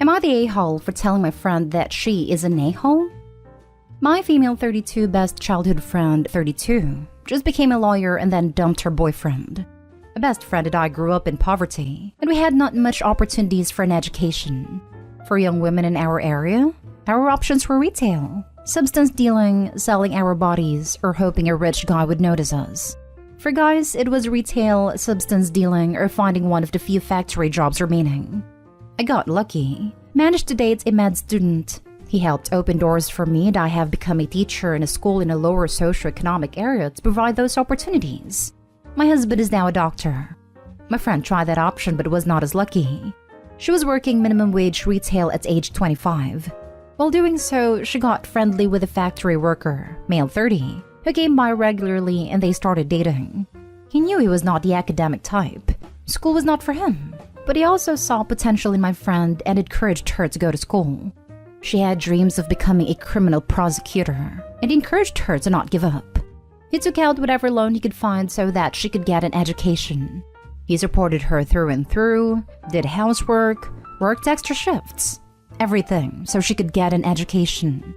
Am I the a-hole for telling my friend that she is an a-hole? My female 32 best childhood friend, 32, just became a lawyer and then dumped her boyfriend. My best friend and I grew up in poverty, and we had not much opportunities for an education. For young women in our area, our options were retail, substance dealing, selling our bodies, or hoping a rich guy would notice us. For guys, it was retail, substance dealing, or finding one of the few factory jobs remaining. I got lucky, managed to date a med student. He helped open doors for me, and I have become a teacher in a school in a lower socioeconomic area to provide those opportunities. My husband is now a doctor. My friend tried that option but was not as lucky. She was working minimum wage retail at age 25. While doing so, she got friendly with a factory worker, male 30, who came by regularly and they started dating. He knew he was not the academic type. School was not for him. But he also saw potential in my friend and encouraged her to go to school. She had dreams of becoming a criminal prosecutor, and he encouraged her to not give up. He took out whatever loan he could find so that she could get an education. He supported her through and through, did housework, worked extra shifts, everything so she could get an education.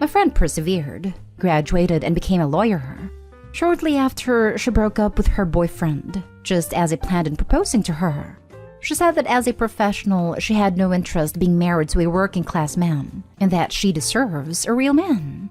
My friend persevered, graduated, and became a lawyer. Shortly after, she broke up with her boyfriend, just as he planned on proposing to her. She said that as a professional, she had no interest being married to a working-class man, and that she deserves a real man.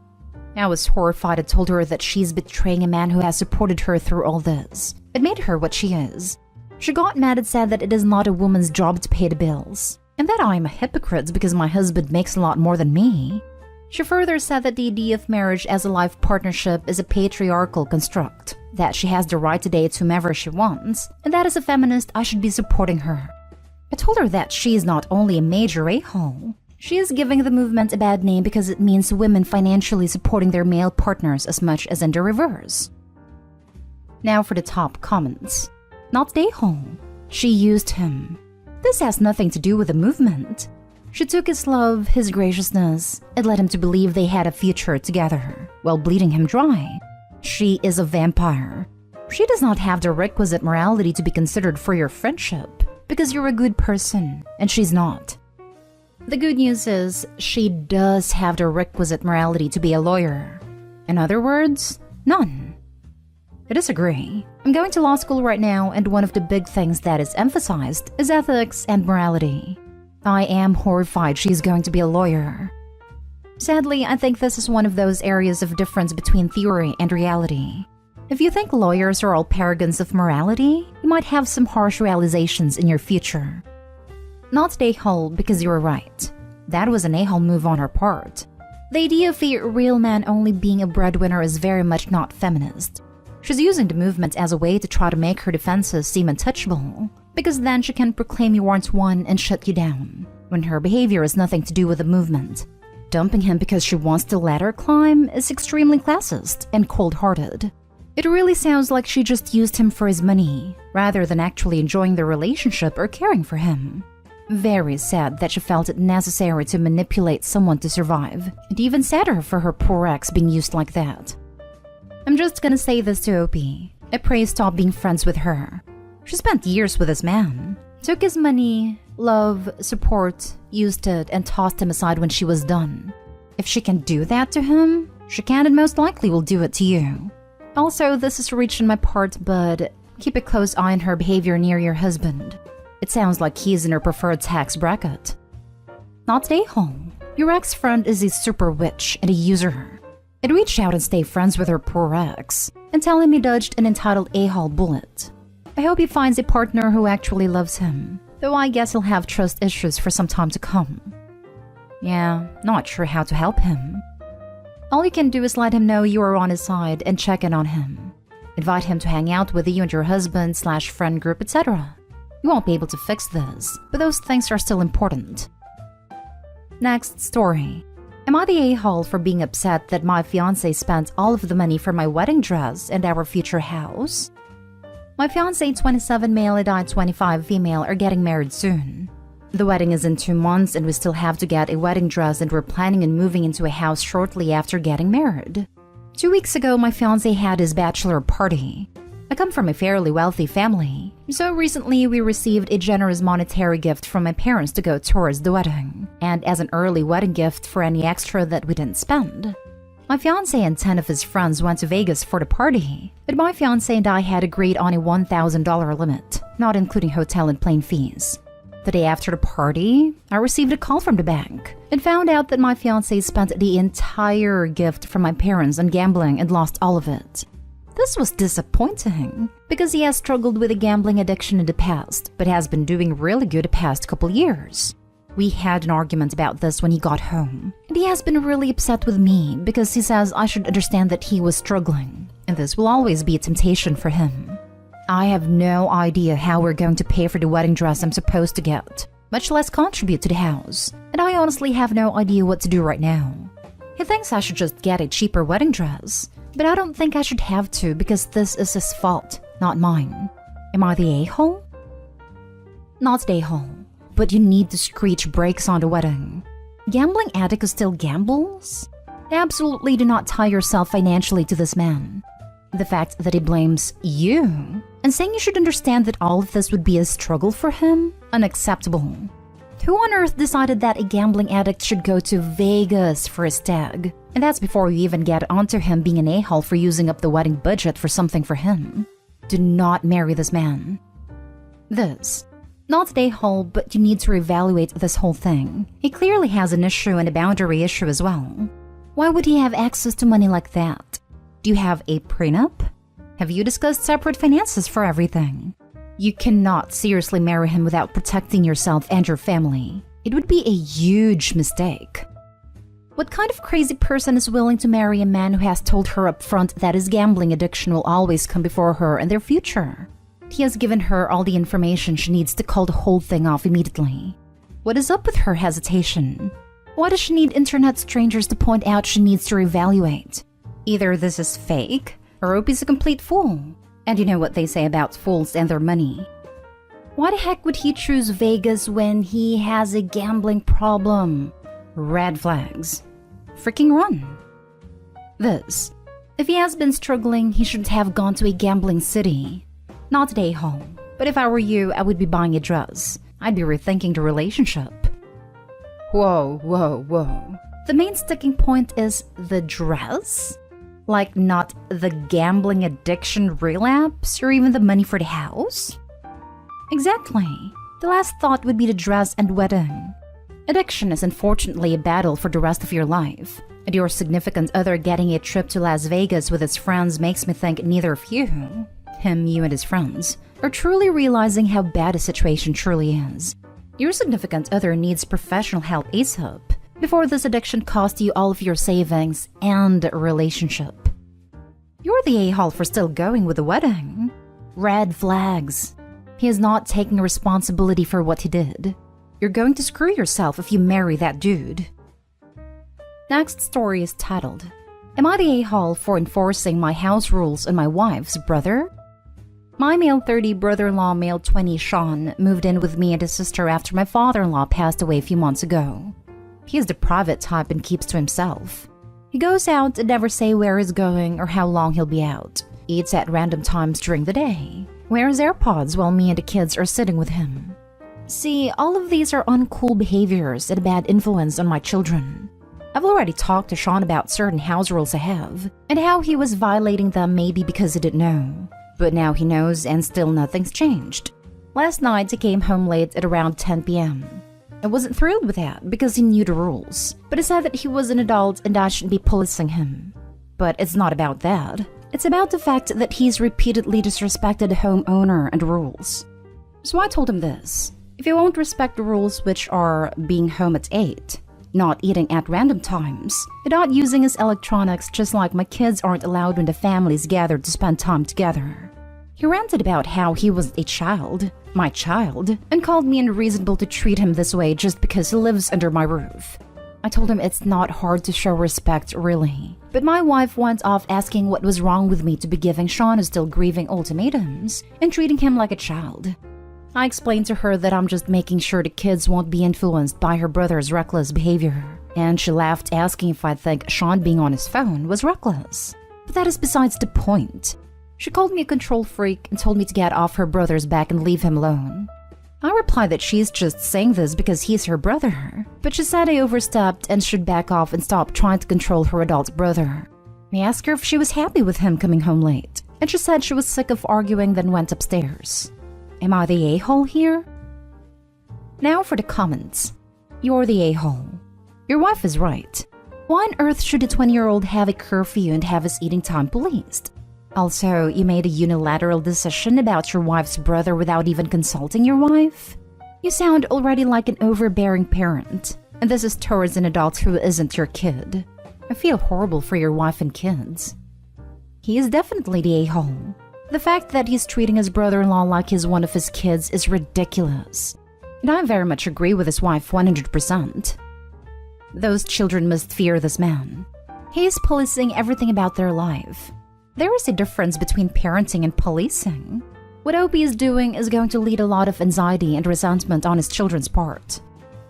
I was horrified and told her that she's betraying a man who has supported her through all this. It made her what she is. She got mad and said that it is not a woman's job to pay the bills, and that I am a hypocrite because my husband makes a lot more than me. She further said that the idea of marriage as a life partnership is a patriarchal construct, that she has the right to date whomever she wants, and that as a feminist I should be supporting her. I told her that she is not only a major a-hole, she is giving the movement a bad name because it means women financially supporting their male partners as much as in the reverse. Now for the top comments. Not the a-hole. She used him. This has nothing to do with the movement. She took his love, his graciousness, and led him to believe they had a future together, while bleeding him dry. She is a vampire. She does not have the requisite morality to be considered for your friendship, because you're a good person, and she's not. The good news is, she does have the requisite morality to be a lawyer. In other words, none. I disagree. I'm going to law school right now, and one of the big things that is emphasized is ethics and morality. I am horrified she's going to be a lawyer. Sadly, I think this is one of those areas of difference between theory and reality. If you think lawyers are all paragons of morality, you might have some harsh realizations in your future. Not the a-hole because you were right. That was an a-hole move on her part. The idea of a real man only being a breadwinner is very much not feminist. She's using the movement as a way to try to make her defenses seem untouchable, because then she can proclaim you aren't one and shut you down, when her behavior has nothing to do with the movement. Dumping him because she wants to ladder climb is extremely classist and cold-hearted. It really sounds like she just used him for his money, rather than actually enjoying the relationship or caring for him. Very sad that she felt it necessary to manipulate someone to survive, and even sadder for her poor ex being used like that. I'm just gonna say this to Opie. I pray stop being friends with her. She spent years with this man, took his money, love, support, used it, and tossed him aside when she was done. If she can do that to him, she can and most likely will do it to you. Also, this is a reach on my part, but keep a close eye on her behavior near your husband. It sounds like he's in her preferred tax bracket. Not stay home. Your ex-friend is a super witch and a user. I'd reach out and stay friends with her poor ex, and tell him he dodged an entitled a-hole bullet. I hope he finds a partner who actually loves him, though I guess he'll have trust issues for some time to come. Yeah, not sure how to help him. All you can do is let him know you are on his side and check in on him. Invite him to hang out with you and your husband/friend group, etc. You won't be able to fix this, but those things are still important. Next story. Am I the a-hole for being upset that my fiancé spent all of the money for my wedding dress and our future house? My fiancé, 27 male, and I, 25 female, are getting married soon. The wedding is in 2 months and we still have to get a wedding dress, and we're planning on moving into a house shortly after getting married. 2 weeks ago, my fiancé had his bachelor party. I come from a fairly wealthy family, so recently we received a generous monetary gift from my parents to go towards the wedding. and as an early wedding gift for any extra that we didn't spend. My fiancé and 10 of his friends went to Vegas for the party, but my fiancé and I had agreed on a $1,000 limit, not including hotel and plane fees. The day after the party, I received a call from the bank and found out that my fiancé spent the entire gift from my parents on gambling and lost all of it. This was disappointing because he has struggled with a gambling addiction in the past, but has been doing really good the past couple years. We had an argument about this when he got home, and he has been really upset with me because he says I should understand that he was struggling, and this will always be a temptation for him. I have no idea how we're going to pay for the wedding dress I'm supposed to get, much less contribute to the house, and I honestly have no idea what to do right now. He thinks I should just get a cheaper wedding dress, but I don't think I should have to because this is his fault, not mine. Am I the a-hole? Not the a-hole. But you need to screech brakes on the wedding. Gambling addict who still gambles? Absolutely do not tie yourself financially to this man. The fact that he blames you and saying you should understand that all of this would be a struggle for him? Unacceptable. Who on earth decided that a gambling addict should go to Vegas for a stag? And that's before you even get onto him being an a-hole for using up the wedding budget for something for him. Do not marry this man. Not the a-hole, but you need to reevaluate this whole thing. He clearly has an issue and a boundary issue as well. Why would he have access to money like that? Do you have a prenup? Have you discussed separate finances for everything? You cannot seriously marry him without protecting yourself and your family. It would be a huge mistake. What kind of crazy person is willing to marry a man who has told her up front that his gambling addiction will always come before her and their future? He has given her all the information she needs to call the whole thing off immediately. What is up with her hesitation? Why does she need internet strangers to point out she needs to reevaluate? Either this is fake, or Opie is a complete fool. And you know what they say about fools and their money. Why the heck would he choose Vegas when he has a gambling problem? Red flags. Freaking run. If he has been struggling, he shouldn't have gone to a gambling city. Not the a-hole, but if I were you, I would be buying a dress. I'd be rethinking the relationship. Whoa. The main sticking point is the dress? Like not the gambling addiction relapse or even the money for the house? Exactly. The last thought would be the dress and wedding. Addiction is unfortunately a battle for the rest of your life. And your significant other getting a trip to Las Vegas with his friends makes me think neither of you, you and his friends, are truly realizing how bad the situation truly is. Your significant other needs professional help ASAP before this addiction costs you all of your savings and a relationship. You're the a-hole for still going with the wedding. Red flags. He is not taking responsibility for what he did. You're going to screw yourself if you marry that dude. Next story is titled, Am I the a-hole for enforcing my house rules on my wife's brother? My male 30 brother-in-law, male 20 Sean, moved in with me and his sister after my father-in-law passed away a few months ago. He is the private type and keeps to himself. He goes out and never say where he's going or how long he'll be out. Eats at random times during the day. Wears AirPods while me and the kids are sitting with him. See, all of these are uncool behaviors and a bad influence on my children. I've already talked to Sean about certain house rules I have, and how he was violating them maybe because he didn't know. But now he knows and still nothing's changed. Last night he came home late at around 10 p.m. I wasn't thrilled with that because he knew the rules, but he said that he was an adult and I shouldn't be policing him. But it's not about that. It's about the fact that he's repeatedly disrespected the homeowner and rules. So I told him this. If you won't respect the rules, which are being home at 8, not eating at random times, and not using his electronics just like my kids aren't allowed when the family's gathered to spend time together. He ranted about how he was a child, my child, and called me unreasonable to treat him this way just because he lives under my roof. I told him it's not hard to show respect, really. But my wife went off asking what was wrong with me to be giving Sean, who's still grieving, ultimatums and treating him like a child. I explained to her that I'm just making sure the kids won't be influenced by her brother's reckless behavior. And she laughed, asking if I think Sean being on his phone was reckless. But that is besides the point. She called me a control freak and told me to get off her brother's back and leave him alone. I replied that she's just saying this because he's her brother, but she said I overstepped and should back off and stop trying to control her adult brother. I asked her if she was happy with him coming home late, and she said she was sick of arguing, then went upstairs. Am I the a-hole here? Now for the comments. You're the a-hole. Your wife is right. Why on earth should a 20-year-old have a curfew and have his eating time policed? Also, you made a unilateral decision about your wife's brother without even consulting your wife? You sound already like an overbearing parent, and this is towards an adult who isn't your kid. I feel horrible for your wife and kids. He is definitely the a-hole. The fact that he's treating his brother-in-law like he's one of his kids is ridiculous. And I very much agree with his wife 100%. Those children must fear this man. He is policing everything about their life. There is a difference between parenting and policing. What Opie is doing is going to lead a lot of anxiety and resentment on his children's part.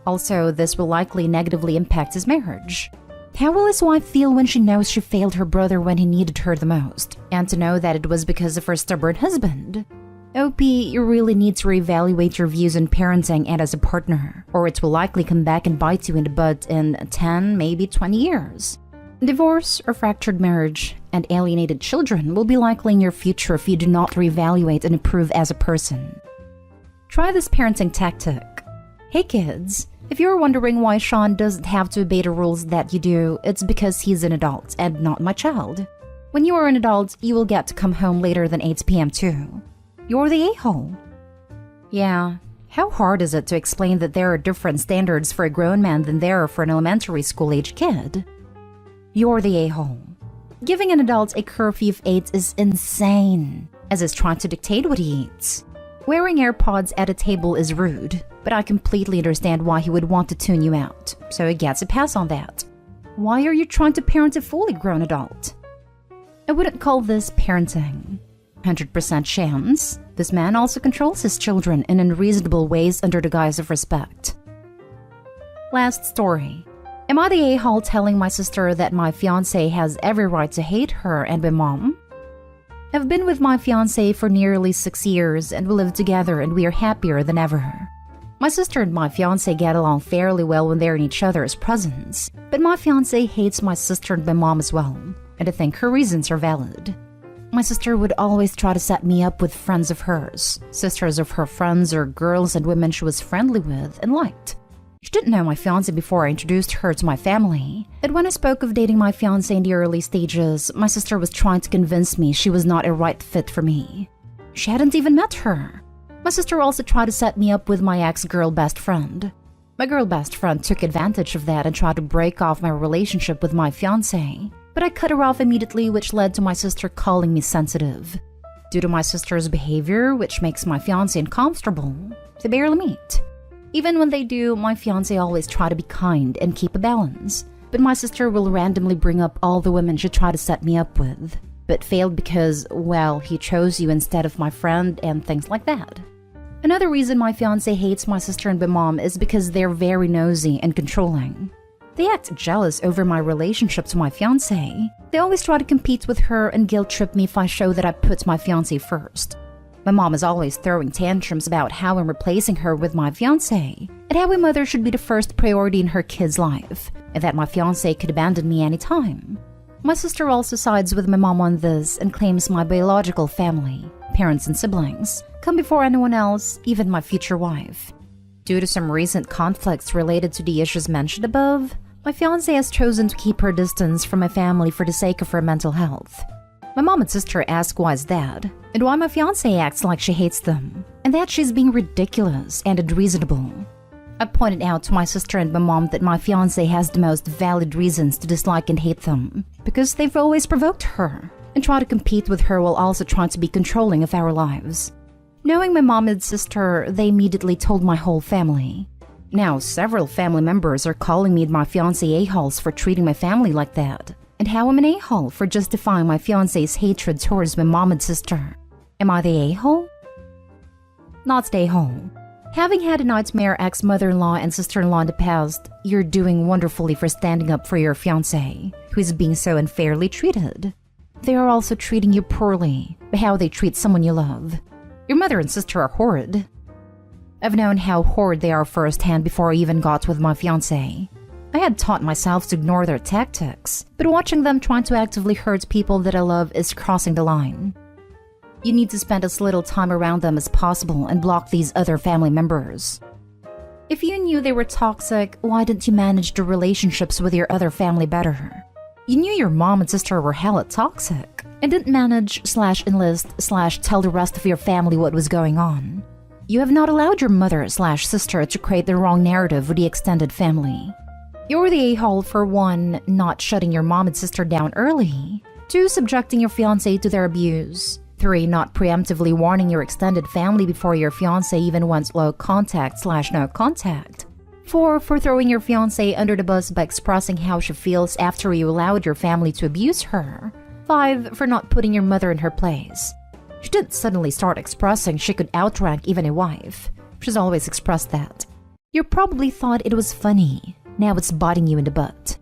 Also, this will likely negatively impact his marriage. How will his wife feel when she knows she failed her brother when he needed her the most, and to know that it was because of her stubborn husband? Opie, you really need to reevaluate your views on parenting and as a partner, or it will likely come back and bite you in the butt in 10, maybe 20 years. Divorce or fractured marriage and alienated children will be likely in your future if you do not reevaluate and improve as a person. Try this parenting tactic. Hey kids, if you're wondering why Sean doesn't have to obey the rules that you do, it's because he's an adult and not my child. When you are an adult, you will get to come home later than 8 p.m. too. You're the a-hole. Yeah, how hard is it to explain that there are different standards for a grown man than there are for an elementary school-age kid? You're the a-hole. Giving an adult a curfew of 8 is insane, as is trying to dictate what he eats. Wearing AirPods at a table is rude, but I completely understand why he would want to tune you out, so he gets a pass on that. Why are you trying to parent a fully grown adult? I wouldn't call this parenting. 100% chance, this man also controls his children in unreasonable ways under the guise of respect. Last story. Am I the a-hole telling my sister that my fiancé has every right to hate her and my mom? I've been with my fiancé for nearly 6 years and we live together and we are happier than ever. My sister and my fiancé get along fairly well when they're in each other's presence, but my fiancé hates my sister and my mom as well, and I think her reasons are valid. My sister would always try to set me up with friends of hers, sisters of her friends or girls and women she was friendly with and liked. She didn't know my fiancé before I introduced her to my family, and when I spoke of dating my fiancé in the early stages, my sister was trying to convince me she was not a right fit for me. She hadn't even met her. My sister also tried to set me up with my ex-girl best friend. My girl best friend took advantage of that and tried to break off my relationship with my fiancé, but I cut her off immediately, which led to my sister calling me sensitive. Due to my sister's behavior, which makes my fiancé uncomfortable, they barely meet. Even when they do, my fiancé always try to be kind and keep a balance, but my sister will randomly bring up all the women she tried to set me up with, but failed because, well, he chose you instead of my friend and things like that. Another reason my fiancé hates my sister and my mom is because they're very nosy and controlling. They act jealous over my relationship to my fiancé. They always try to compete with her and guilt trip me if I show that I put my fiancé first. My mom is always throwing tantrums about how I'm replacing her with my fiancé, and how a mother should be the first priority in her kid's life, and that my fiancé could abandon me anytime. My sister also sides with my mom on this and claims my biological family, parents and siblings, come before anyone else, even my future wife. Due to some recent conflicts related to the issues mentioned above, my fiancé has chosen to keep her distance from my family for the sake of her mental health. My mom and sister ask why is that, and why my fiancé acts like she hates them, and that she's being ridiculous and unreasonable. I pointed out to my sister and my mom that my fiancé has the most valid reasons to dislike and hate them, because they've always provoked her, and try to compete with her while also trying to be controlling of our lives. Knowing my mom and sister, they immediately told my whole family. Now, several family members are calling me and my fiancé a-holes for treating my family like that, and how I'm an a-hole for justifying my fiancé's hatred towards my mom and sister. Am I the a-hole? Not the a-hole. Having had a nightmare ex-mother-in-law and sister-in-law in the past, you're doing wonderfully for standing up for your fiancé, who is being so unfairly treated. They are also treating you poorly by how they treat someone you love. Your mother and sister are horrid. I've known how horrid they are firsthand before I even got with my fiancé. I had taught myself to ignore their tactics, but watching them trying to actively hurt people that I love is crossing the line. You need to spend as little time around them as possible and block these other family members. If you knew they were toxic, why didn't you manage the relationships with your other family better? You knew your mom and sister were hella toxic and didn't manage/enlist/tell the rest of your family what was going on. You have not allowed your mother/sister to create the wrong narrative with the extended family. You're the a-hole for 1, not shutting your mom and sister down early, 2, subjecting your fiancé to their abuse, 3, not preemptively warning your extended family before your fiancé even wants low contact/no contact, 4, for throwing your fiancé under the bus by expressing how she feels after you allowed your family to abuse her, 5, for not putting your mother in her place. She didn't suddenly start expressing she could outrank even a wife. She's always expressed that. You probably thought it was funny. Now it's biting you in the butt.